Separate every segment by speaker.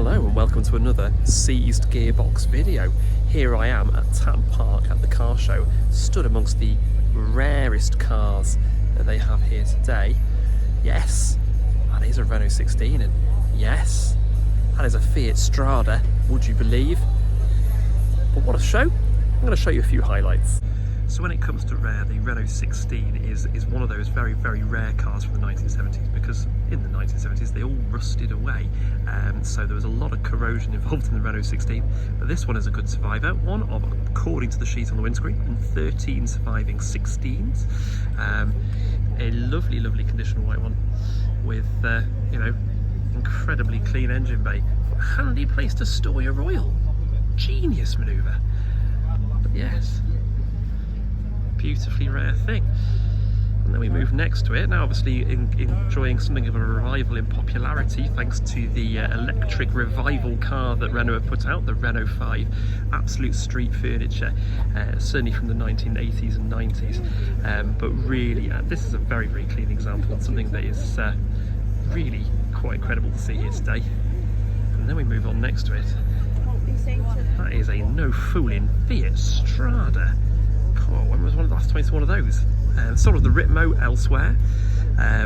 Speaker 1: Hello and welcome to another seized gearbox video. Here I am at Tatton Park at the car show, stood amongst the rarest cars that they have here today. Yes, that is a Renault 16, and yes, that is a Fiat Strada, would you believe? But what a show! I'm going to show you a few highlights. So when it comes to rare, the Renault 16 is one of those very, very rare cars from the 1970s, because in the 1970s they all rusted away. So there was a lot of corrosion involved in the Renault 16, but this one is a good survivor. One of, according to the sheet on the windscreen, and 13 surviving 16s. A lovely, lovely condition white one with, you know, incredibly clean engine bay. Handy place to store your oil. Genius manoeuvre. But yes, beautifully rare thing. And then we move next to it. Now obviously enjoying something of a revival in popularity thanks to the electric revival car that Renault have put out, the Renault 5. Absolute street furniture, certainly from the 1980s and 90s. But really, this is a very, very clean example of something that is really quite incredible to see here today. And then we move on next to it. That is a no fooling Fiat Strada. Oh, when was one of the last time I saw one of those? Sort of the Ritmo elsewhere,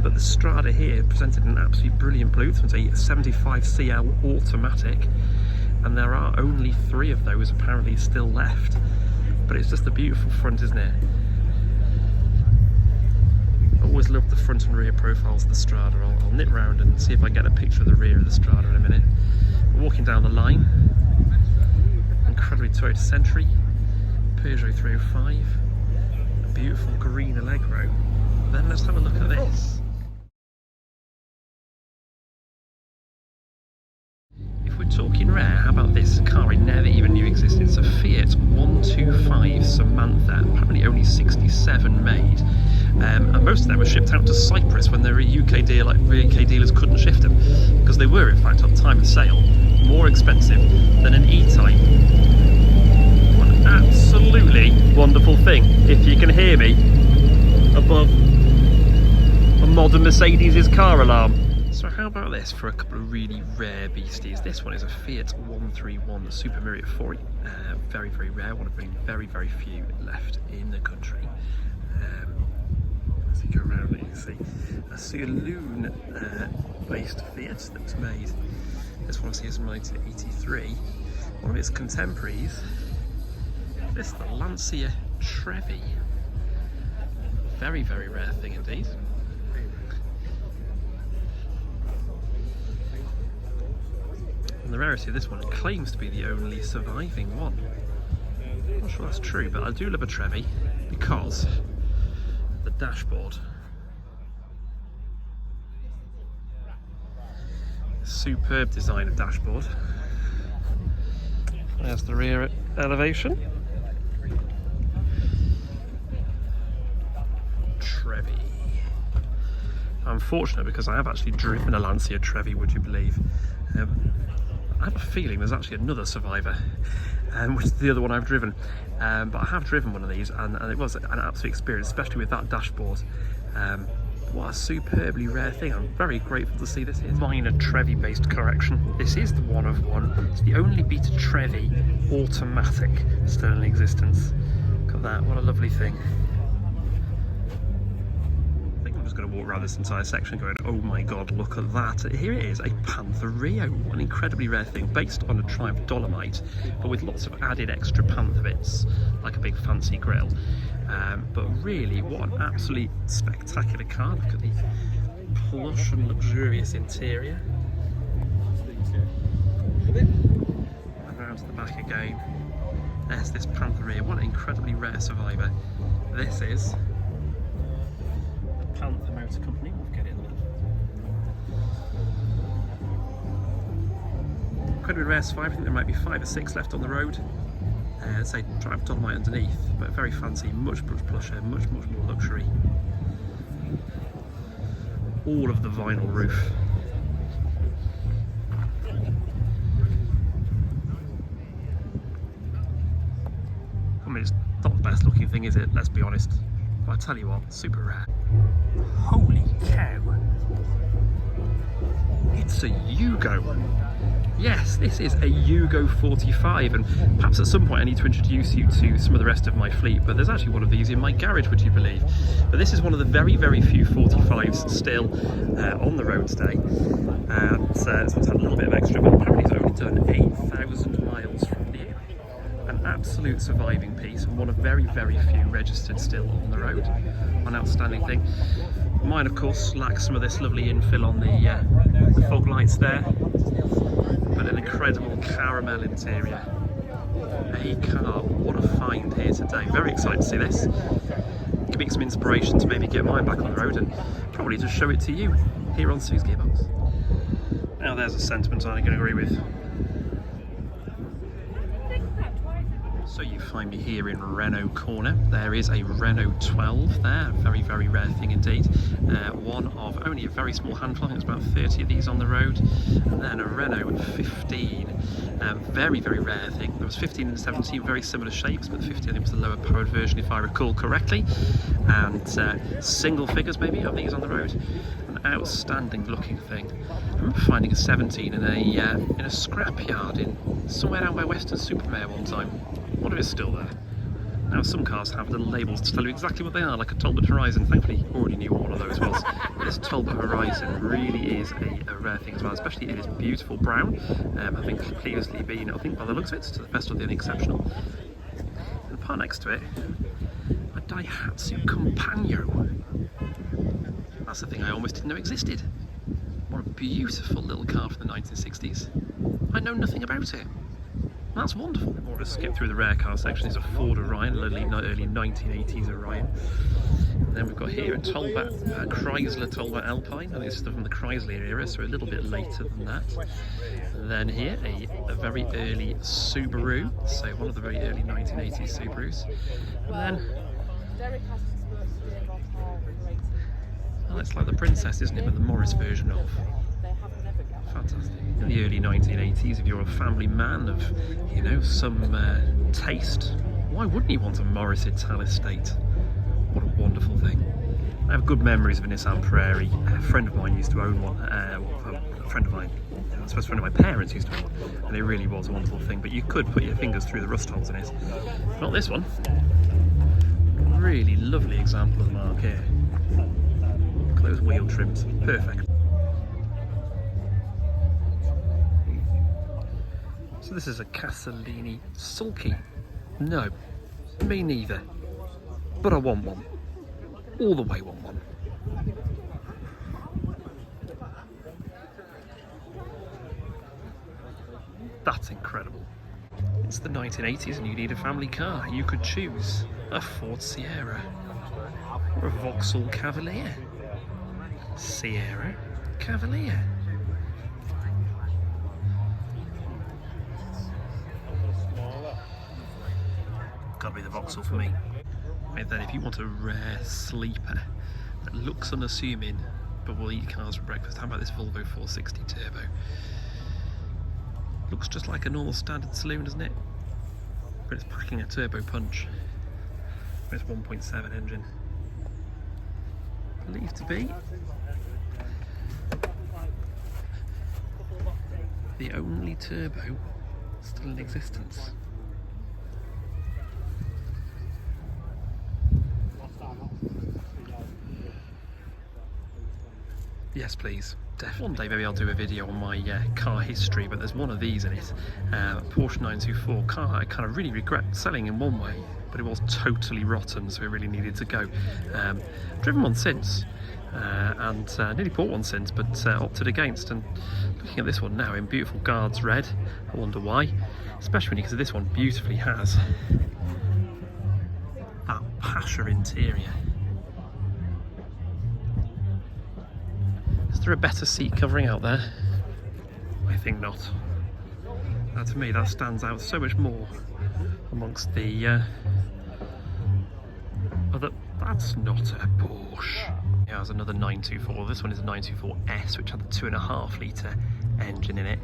Speaker 1: but the Strada here presented an absolutely brilliant blue. This one's a 75CL automatic, and there are only 3 of those apparently still left. But it's just a beautiful front, isn't it? I always love the front and rear profiles of the Strada. I'll nip round and see if I can get a picture of the rear of the Strada in a minute. We're walking down the line. Incredibly Toyota Century. Peugeot 305, a beautiful green Allegro. Then let's have a look at this. If we're talking rare, how about this car I never even knew existed? It's a Fiat 125 Samantha, apparently only 67 made. And most of them were shipped out to Cyprus when their UK dealers couldn't shift them, because they were in fact at the time of sale more expensive than an E-Type. Absolutely wonderful thing, if you can hear me above a modern Mercedes' car alarm. So how about this for a couple of really rare beasties? This one is a Fiat 131 Super Mirio 40, very, very rare, one of very, very few left in the country. As you go around it, you can see a saloon based Fiat that was made. This one is from 1983. One of its contemporaries. This is the Lancia Trevi. Very, very rare thing indeed. And the rarity of this one, it claims to be the only surviving one. I'm not sure that's true, but I do love a Trevi because the dashboard. Superb design of dashboard. There's the rear elevation. Trevi. I'm fortunate because I have actually driven a Lancia Trevi, would you believe? I have a feeling there's actually another survivor, which is the other one I've driven. But I have driven one of these, and it was an absolute experience, especially with that dashboard. What a superbly rare thing. I'm very grateful to see this. Minor Trevi based correction. This is the one of one. It's the only Beta Trevi automatic still in existence. Look at that, what a lovely thing. I think I'm just going to walk around this entire section going, oh my god, look at that. Here it is, a Panther Rio, an incredibly rare thing based on a Triumph Dolomite, but with lots of added extra Panther bits, like a big fancy grille. But really, what an absolutely spectacular car. Look at the plush and luxurious interior. And round to the back again. There's this Panther Rio, what an incredibly rare survivor. This is the Panther Motor Company. We'll get in there. Incredibly rare survivor. I think there might be 5 or 6 left on the road. Say Triumph Dolomite underneath, but very fancy, much plusher, much more luxury. All of the vinyl roof. I mean, it's not the best looking thing, is it? Let's be honest. But I tell you what, super rare. Holy cow! It's a Yugo. Yes, this is a Yugo 45, and perhaps at some point I need to introduce you to some of the rest of my fleet, but there's actually one of these in my garage, would you believe? But this is one of the very, very few 45s still on the road today, and this one's had a little bit of extra, but apparently it's only done 8,000 miles from new. An absolute surviving piece, and one of very, very few registered still on the road. An outstanding thing. Mine, of course, lacks some of this lovely infill on the fog lights there, but an incredible caramel interior. A car, what a find here today. Very excited to see this. Give me some inspiration to maybe get mine back on the road and probably just show it to you here on Sue's Gearbox. Now there's a sentiment I can agree with. So you find me here in Renault Corner. There is a Renault 12 there, very, very rare thing indeed. One of only a very small handful, I think there's about 30 of these on the road. And then a Renault 15, very, very rare thing. There was 15 and 17, very similar shapes, but the 15 I think was the lower powered version if I recall correctly. And single figures maybe of these on the road. An outstanding looking thing. I remember finding a 17 in a scrapyard in somewhere down by Weston-super-Mare one time. I wonder if it's still there. Now some cars have little labels to tell you exactly what they are, like a Talbot Horizon. Thankfully already knew what one of those was. This Talbot Horizon really is a rare thing as well, especially it is beautiful brown. I think previously been, I think by the looks of it, to the best of the unexceptional. And the part next to it, a Daihatsu Compagno. That's the thing I almost didn't know existed. What a beautiful little car from the 1960s. I know nothing about it. That's wonderful. We'll just skip through the rare car section. There's a Ford Orion, early 1980s Orion. And then we've got here a Talbot, Chrysler Talbot Alpine. I think this is from the Chrysler era, so a little bit later than that. And then here a very early Subaru, so one of the very early 1980s Subarus. And then, well, it's like the Princess, isn't it? But the Morris version of. Fantastic. In the early 1980s, if you're a family man of, you know, some taste, why wouldn't you want a Morris Ital estate? What a wonderful thing. I have good memories of a Nissan Prairie. A friend of mine used to own one. A friend of mine, I suppose a friend of my parents used to own one, and it really was a wonderful thing. But you could put your fingers through the rust holes in it. Not this one. Really lovely example of the mark here. Look at those wheel trims. Perfect. So this is a Casalini Sulky. No, me neither. But I want one. All the way want one. That's incredible. It's the 1980s and you need a family car. You could choose a Ford Sierra or a Vauxhall Cavalier. Sierra Cavalier. Gotta be the Vauxhall for me. And then if you want a rare sleeper that looks unassuming but will eat cars for breakfast, how about this Volvo 460 Turbo? Looks just like a normal standard saloon, doesn't it? But it's packing a turbo punch. It's 1.7 engine. Believed to be the only turbo still in existence. Yes, please. Definitely. One day maybe I'll do a video on my car history, but there's one of these in it. Porsche 924 car I kind of really regret selling in one way, but it was totally rotten, so it really needed to go. Driven one since, and nearly bought one since, but opted against. And looking at this one now in beautiful Guards red, I wonder why. Especially because this one beautifully has that Pasha interior. Is there a better seat covering out there? I think not. To me that stands out so much more amongst the other. That's not a Porsche. Yeah, there's another 924. This one is a 924S, which had the 2.5 litre engine in it.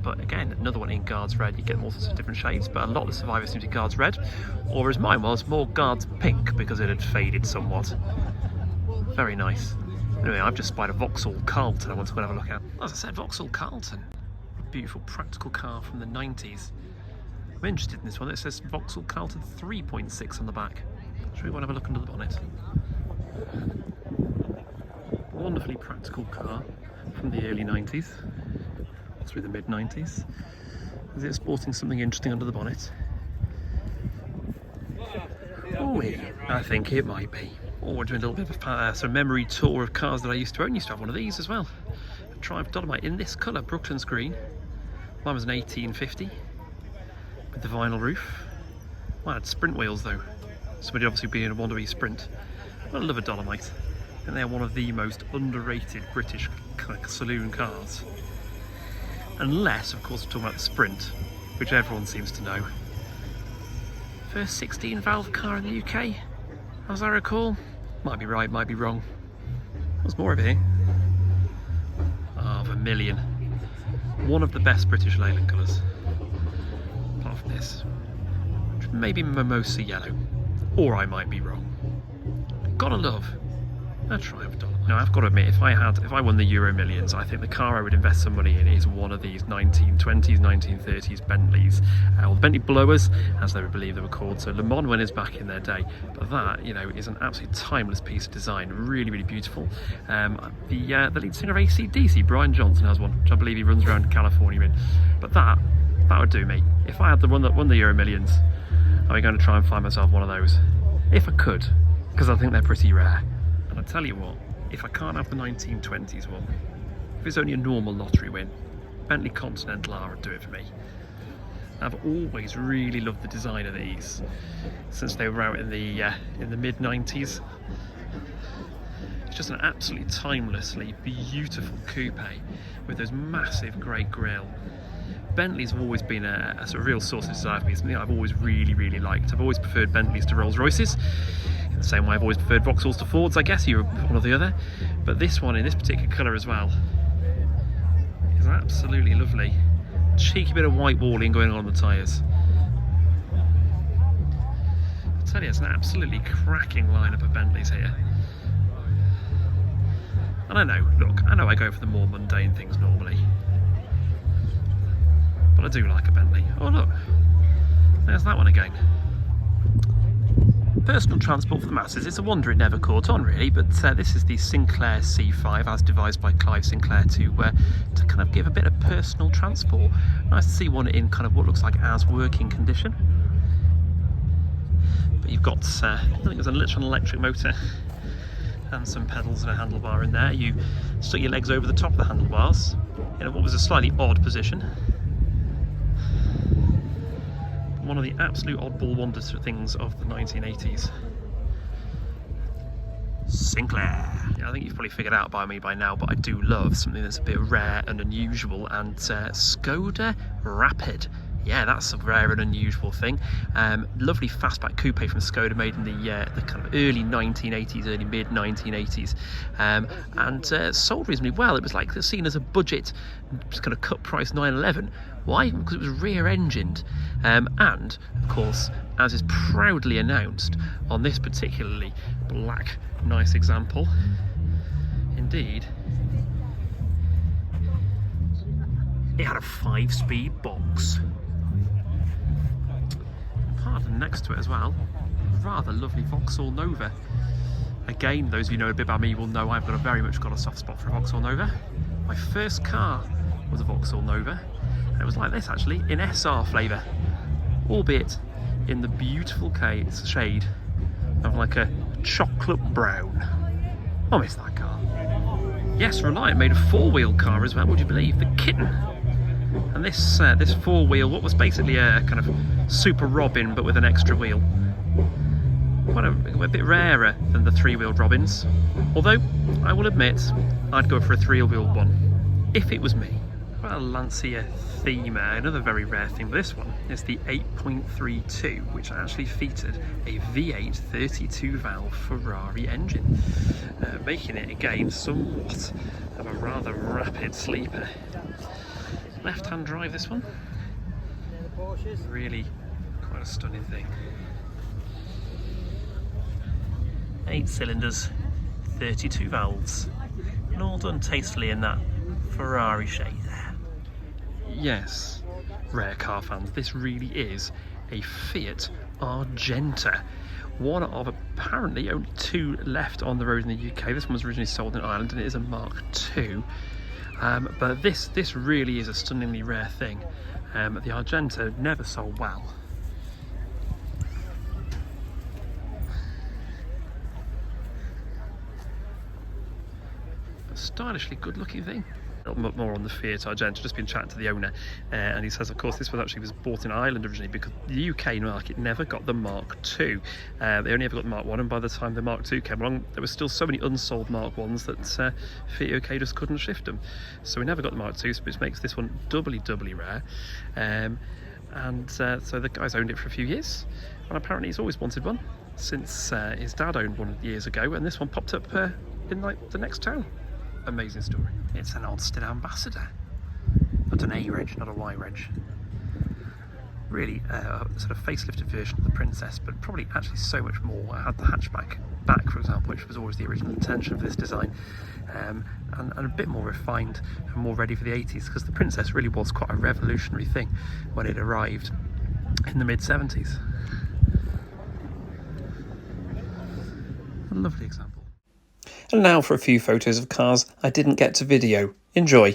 Speaker 1: But again, another one in Guards red. You get all sorts of different shades, but a lot of the Survivors seem to be Guards red, or as mine was, more Guards pink because it had faded somewhat. Very nice. Anyway, I've just spied a Vauxhall Carlton I want to go and have a look at. As I said, Vauxhall Carlton. beautiful practical car from the 90s. I'm interested in this one. It says Vauxhall Carlton 3.6 on the back. Shall we want to have a look under the bonnet? Wonderfully practical car from the early 90s, through the mid 90s. Is it sporting something interesting under the bonnet? Oh, I think it might be. Oh, we're doing a little bit of a sort of memory tour of cars that I used to own. Used to have one of these as well. A Triumph Dolomite in this colour, Brooklands green. Mine was an 1850 with the vinyl roof. Mine had sprint wheels though. Somebody obviously being a wannabe sprint. I love a Dolomite. And they're one of the most underrated British saloon cars. Unless, of course, we're talking about the Sprint, which everyone seems to know. First 16 valve car in the UK, as I recall. Might be right, might be wrong. What's more of it here? Oh, Vermilion. One of the best British Leyland colours. Apart from this. Maybe Mimosa Yellow. Or I might be wrong. Gotta love a Triumph Dolomite. Now I've got to admit, if I won the Euro Millions, I think the car I would invest some money in is one of these 1920s, 1930s Bentleys, or the Bentley Blowers, as they would believe they were called. So Le Mans winners back in their day. But that, you know, is an absolutely timeless piece of design. Really, really beautiful. The lead singer of AC/DC, Brian Johnson, has one, which I believe he runs around California in. But that would do me. If I had the one that won the Euro Millions, I'm going to try and find myself one of those, if I could, because I think they're pretty rare. And I tell you what, if I can't have the 1920s one, if it's only a normal lottery win, Bentley Continental R would do it for me. I've always really loved the design of these since they were out in the mid 90s. It's just an absolutely timelessly beautiful coupe with those massive grey grille. Bentley's have always been a sort of real source of desire for me. Something I've always really liked. I've always preferred Bentleys to Rolls Royces. In the same way I've always preferred Vauxhalls to Fords, I guess. You're one or the other. But this one in this particular colour as well is absolutely lovely. Cheeky bit of white walling going on the tyres. I tell you, it's an absolutely cracking lineup of Bentleys here. And I know I go for the more mundane things normally. But I do like a Bentley. Oh look, there's that one again. Personal transport for the masses. It's a wonder it never caught on really, but this is the Sinclair C5 as devised by Clive Sinclair to kind of give a bit of personal transport. Nice to see one in kind of what looks like as working condition. But you've got, I think there's a literal electric motor and some pedals and a handlebar in there. You stuck your legs over the top of the handlebars in what was a slightly odd position. One of the absolute oddball wonders things of the 1980s. Sinclair. Yeah, I think you've probably figured out by me by now, but I do love something that's a bit rare and unusual, and Skoda Rapid. Yeah, that's a rare and unusual thing. Lovely fastback coupe from Skoda, made in the kind of early 1980s, early mid 1980s, and sold reasonably well. It was like seen as a budget, kind of cut price 911. Why? Because it was rear-engined, and of course, as is proudly announced on this particularly black, nice example, indeed, it had a 5-speed box. Pardon, next to it as well, rather lovely Vauxhall Nova. Again, those of you who know a bit about me will know I've very much got a soft spot for a Vauxhall Nova. My first car was a Vauxhall Nova. And it was like this actually, in SR flavour, albeit in the beautiful shade of like a chocolate brown. I miss that car. Yes, Reliant made a 4-wheel car as well, would you believe? The Kitten. And this 4-wheel, what was basically a kind of Super Robin but with an extra wheel. Quite a bit rarer than the 3-wheeled Robins. Although, I will admit, I'd go for a 3-wheeled one, if it was me. Well, Lancia Thema, another very rare thing, but this one is the 8.32, which actually featured a V8 32 valve Ferrari engine, making it again somewhat of a rather rapid sleeper. Left-hand drive, this one. Really quite a stunning thing. 8 cylinders, 32 valves, and all done tastefully in that Ferrari shade there. Yes, rare car fans, this really is a Fiat Argenta. One of apparently only 2 left on the road in the UK. This one was originally sold in Ireland and it is a Mark II. But this really is a stunningly rare thing. The Argenta never sold well. A stylishly good looking thing. A little bit more on the Fiat Argenta, just been chatting to the owner, and he says of course this one actually was bought in Ireland originally because the UK market never got the Mark II. They only ever got the Mark I, and by the time the Mark II came along there were still so many unsold Mark Is that Fiat UK just couldn't shift them. So we never got the Mark II, which makes this one doubly rare. So the guy's owned it for a few years, and apparently he's always wanted one since his dad owned one years ago, and this one popped up in like the next town. Amazing story. It's an old Sedan Ambassador, but an A reg, not a Y reg. Really a sort of facelifted version of the Princess, but probably actually so much more. I had the hatchback back, for example, which was always the original intention of this design, and a bit more refined and more ready for the 80s, because the Princess really was quite a revolutionary thing when it arrived in the mid-70s. A lovely example. And now for a few photos of cars I didn't get to video. Enjoy!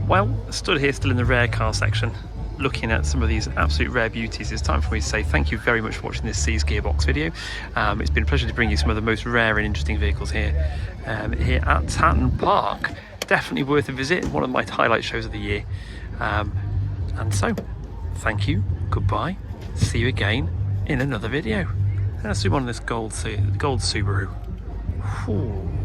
Speaker 1: Well, stood here still in the rare car section, looking at some of these absolute rare beauties. It's time for me to say thank you very much for watching this Seas Gearbox video. It's been a pleasure to bring you some of the most rare and interesting vehicles here at Tatton Park. Definitely worth a visit, one of my highlight shows of the year. And so, thank you, goodbye, see you again in another video. Let's zoom on this gold Subaru. Ooh.